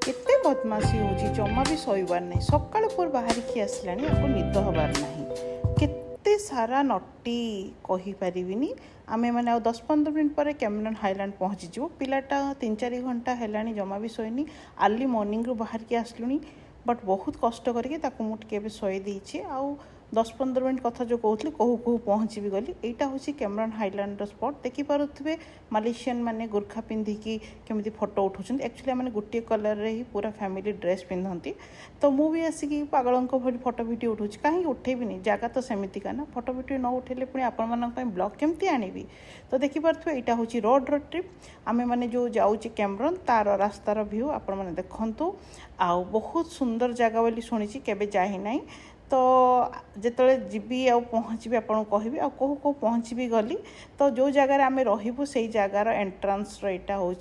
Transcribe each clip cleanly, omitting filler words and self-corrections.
केते बदमाशी होची जमा भी शोबार नहीं सका पुर बाहर की आसला आपको निद हबार नहीं केते सारा नटी कहीपरि आमे मैंने आ 10-15 मिनट पर कैमरन हाईलैंड पहुँचीज पिलाटा 3-4 घंटा है जमा भी शोनी अर्ली मॉर्निंग रू बाहर की आसलुनी बट बहुत कष्ट करके मुझे शोई देछि आउ 10-15 मिनट कथा जो कहूँ कहू कहू पहुँची भी गली यहाँ हूँ कैमरन हाईलैंड स्पॉट देखिपे मालेशियन माने गुरखा पिंधिकी केमी फोटो उठाऊँ एक्चुअली मैंने गोटे कलर ही पूरा फैमिली ड्रेस पिंधती तो मुझे आसिक पागलों भली फोटो भिडियो उठाऊँ कहीं उठेबी जगह तो सेमतिका ना फोटो भिडियो न उठेले पुणी आपण ब्लॉग केमती आनिबी तो देखिपे यहाँ हूँ रोड ट्रिप आमे माने जो जाऊँचे कैमरन तार रास्तार व्यू आपण मैंने देखु आउ बहुत सुंदर जगह बोली शुणी केबे जाही नहीं तो जिते जीवी आ पहुँची आपको कहबी आ कौ कौ पहुँची गली तो जो जगार आम रही से जगार एंट्रांस यहाँ हूँ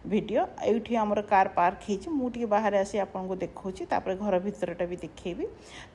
वीडियो ये आमर कार पार्क होती मुझे बाहर आसी आपको देखा घर भितरटा भी देखी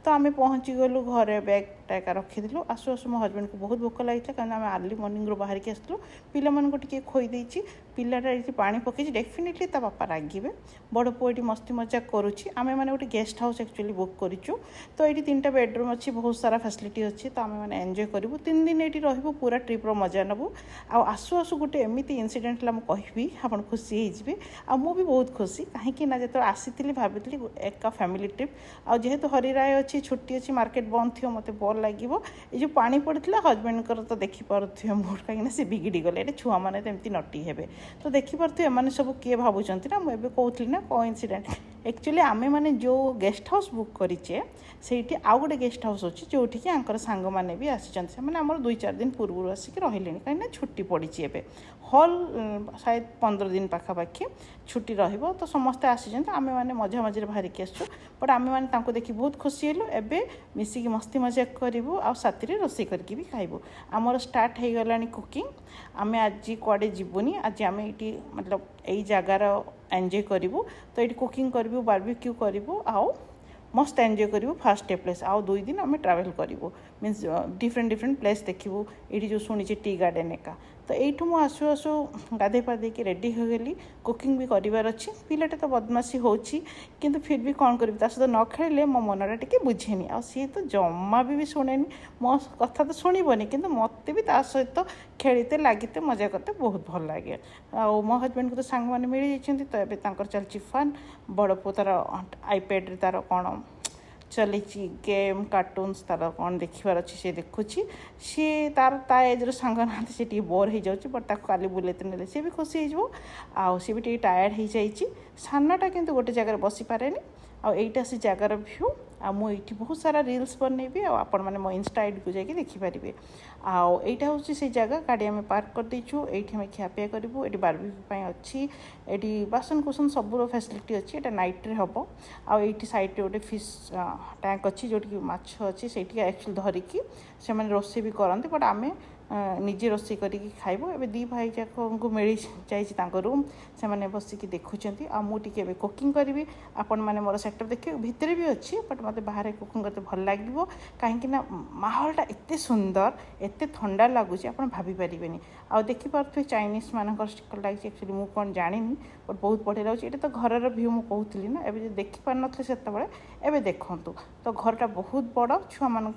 तो आम पहुँची गलु घरे बैग टाइका रखीलु आसु आसु मो हजबैंड को बहुत भोक लगी कारण आम अर्ली मॉर्निंग रू बाहर की आसलु पे खोईदे पिलाटा ये पा पकई डेफिनेटली ता बापा रागिबे बड़ पुआ ये मस्ती मजाक करुच्ची आम मैंने गोटे गेस्ट हाउस एक्चुअली बुक करूँ तो ये 3टा बेडरूम अच्छी बहुत सारा फैसिलिटी अच्छी तो आम मैंने एंजॉय करूँ 3 दिन ये रही पूरा ट्रिप्र मजा नबू आसु आसु गोटे एमती इनसीडेंट कहि आप खुशी होइबे आ मु भी बहुत खुशी कहीं जो आसी भाभी एका फैमिली ट्रिप आजेतु हरिराय अच्छी छुट्टी अच्छी मार्केट बंद थी मत बोर लगे ये जो पानी पड़ता हजबैंड तो देखिपे मोर कहीं से बिगिड़ी गले ये छुआ मैंने तो एमती नटी हे तो देखिपे एम सब किए भावुं ना मुझे कहती ना को इनसीडेंट एक्चुअली आमे माने जो गेस्ट हाउस बुक करिचे सेठी आउ गोटे गेस्ट हाउस अच्छी जोटि कि आंकर सांग माने भी आसीचंती से माने हमर 2-4 दिन पूर्व आसिक रहिले कहीं छुट्टी पड़ी एबे हॉल शायद 15 दिन पाखापाखि छुट्टी रहिबो तो समस्ते आसीचंती आमे माने मजा मजे बाहर की आसछु बट आमे माने तांको देखि बहुत खुशी हेलु एबे मिसिकी मस्ती मजाक करिवु आ साथी रे रोसई करके भी खाइबु आमर स्टार्ट हे गलानी कुकिंग आमे आज कुआडे जिबुनी आज आमे इटी मतलब एई जगार एंजॉय करूँ तो ये कुकिंग करूँ बारबिक्यू करूँ आउ मस्त एंजॉय करूँ फर्स्ट डे प्लेस आउ 2 दिन आम ट्रावेल करूँ मीन्स डिफरेंट प्लेस देखू ये जो शुणी टी गार्डन एका तो यू मुझे आसु आसु गाधे पाधे कि रेडी हो गली कुकिंग भी करार अच्छी पिलाटा तो बदमाशी होची किंतु फिर भी कौन करी सहित न खेले मो मनटा टी बुझेनि आ सी तो जमा भी शुणेनि मो कथा तो शुणबनी कि मत भी सहित खेलते लगिते मजा करते बहुत भल लगे आ मो हजबैंड को तो सांग मैंने मिल जाती तो ये चलती फन बड़ पु तार आईपैड तार कौन चली गेम कार्टून्स तार कौन देखार अच्छी से देखुची सी तार ता एज्र सांग ना सी बोर हो जाऊँगी बट काली बुलेते नेले सी भी खुशी हो सी भी टायर्ड हो जाइए सानटा किंतु गोटे जगह बसी पारे आईटा से जगार भ्यू आ मुझे बहुत सारा रील्स बनैबी आपण मैंने मो इंस्टा आईडी को जाकि देखिपारे आईटा हूँ से जगह गाड़ी आम पार्क कर देचु ये आम खियापिया करूँ ये बारबिक्यू अच्छी ये बासन कुसन सब फैसिलिटी अच्छी यहाँ नाइट रे हम आईटी साइड गोटे फिश टैंक अच्छी जोटि माछ अच्छी से एक्चुअली धरिकी से मैंने रोसे भी करते बट आम निजे रोसे करके खाइबो एबे 2 भाई जाक को मिल जाइए रूम से मैंने बसिक देखुं आ मुझे कुकिंग करी आपण मैंने मोर सेटअप देखिए भितर भी अच्छी बट मत बाहर कुकिंग करते भल लगे कहीं माहौलटा एत सुंदर एत ठंडा लगुच आप भाभी आ देखिपे चाइनीज मानक स्टिकर लगी एक्चुअली मुझे कौन जानी बट बहुत बढ़िया लगे ये तो घर व्यू मुझे कहती ना एवं देखिपार नी से देखु तो घरटा बहुत बड़ छुआ मान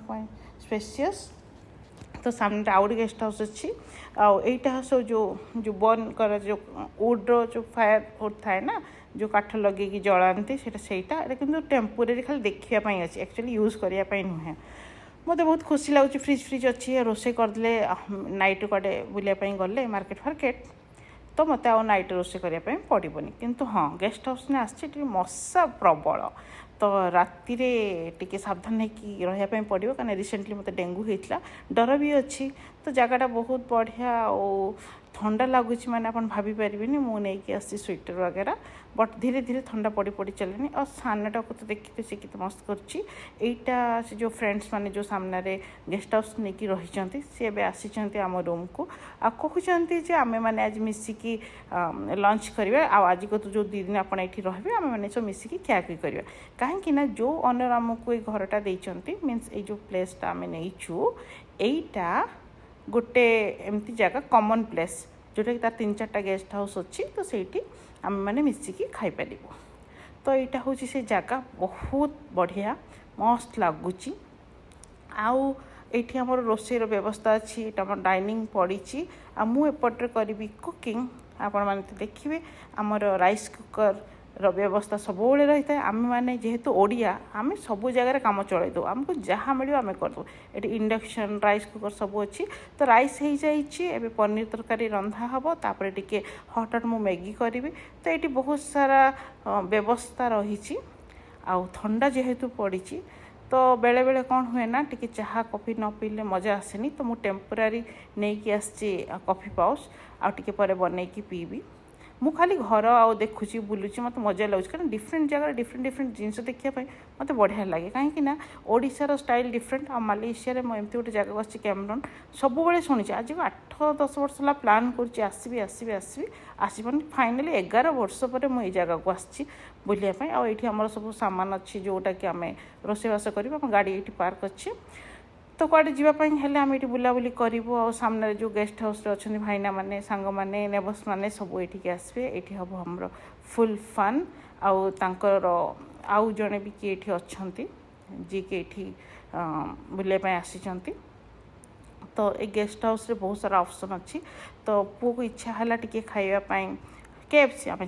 स्पेसियस तो सामने आउट गेस्ट हाउस अच्छी आईटा सब जो बर्न कर जो वुड्र जो फायर वुड थाए ना जो काठ लगे जलाते सेटा कि टेम्पोरेरी खाली देखापी अच्छी एक्चुअली यूज करने नुहे मत बहुत खुशी लगुच फ्रिज अच्छी रोसे करदे नाइट कड़े बुलापाई गले मार्केट फार्केट तो मत नाइट रोसे करने पड़ोनी किंतु हाँ गेस्ट हाउस ने आसी मशा प्रबल तो राति रे सावधान होगी पड़ो कारण रिसेंटली मत डेंगू होता डर भी अच्छी तो जगहटा बहुत बढ़िया और ठंडा लगुच मैंने आप भाभी पारे मुझे आसी स्वेटर वगैरह बट धीरे धीरे ठंडा पड़ी पड़ी चलेनी और सानटा को तो देखते सी केते मस्त करटा से जो फ्रेंड्स माने जो सामने गेस्ट हाउस नहीं कि रही सी एवं आसी आम रूम को आ कहते जे आमे मैंने आज मिसिकी लंच करिया आज को तो जो 2 दिन आप ये रे आम मैंने सब मिसिकी ख्याखुई करिया कहीं जो ओनर आमको ये घरटा देइचंती मीन्स ये जो प्लेसटा आम नहींचु एटा गोटे एमती जगह कॉमन प्लेस जोटा कि तार 3-4टा गेस्ट हाउस अच्छी तो सही आम मैंने मिसिकी खाई पारिबु तो यहाँ हूँ से जगह बहुत बढ़िया मस्त लगुच आउ एठी हमर रोषेर व्यवस्था अच्छी आम डाइनिंग पड़ी मुझे करी कुकिंग आपण मैंने तो देखिए आमर राइस कुकर व्यवस्था सब रही है आम मैंने जेहेतु ओडिया आम सब जगह काम चल दो आमको जहाँ मिले आम करदे ये इंडक्शन राइस कुकर सब अच्छी तो राइस हो जाए पनीर तरकारी रंधा हम तापर टिके हट हट मु मैगी करी तो ये बहुत सारा व्यवस्था रही आउ ठंडा जेहेतु पड़ी तो बेले बेले कौन हुए ना टिके चाहा कॉफी न पीले मजा आसेनी तो मु टेम्पोरारी नहीं कि आसी कॉफी पाउच आ टिके परे बनैकी पीबी मु खाली घर आउ देखुची बुलूची मत मजा लगुच कारण डिफरेंट जगह डिफरेंट जिनस देखापी मत बढ़िया लगे कहीं ओडिशार स्टाइल डिफरेंट आ मालेशिया रे एमती गोटे जगह आसी कैमरन सब बड़े शुणी आज 8-10 वर्ष है प्लां कर आसबि आसबि आसबि आसपानी फाइनाली 11 वर्ष पर मुझे जगह को आसी बुलापाई आठ आम सब सामान अच्छी जोटा कि आम रोषेईवास कर गाड़ी ये पार्क अच्छी तो कड़े जावाई आम ये बुलाबुली करूँ आ सामने जो गेस्ट हाउस अच्छा भाईना मैंने सांग मैंने नेबर्स मैंने सब ये आसबे ये हम हमर फुल फन आउ तांकर आउ जड़े भी किए ये अच्छा जी कि ये बुलापाई आसी तो ये गेस्ट हाउस रे बहुत सारा ऑप्शन अच्छी तो पुओ को इच्छा है टी खावाई KFC आम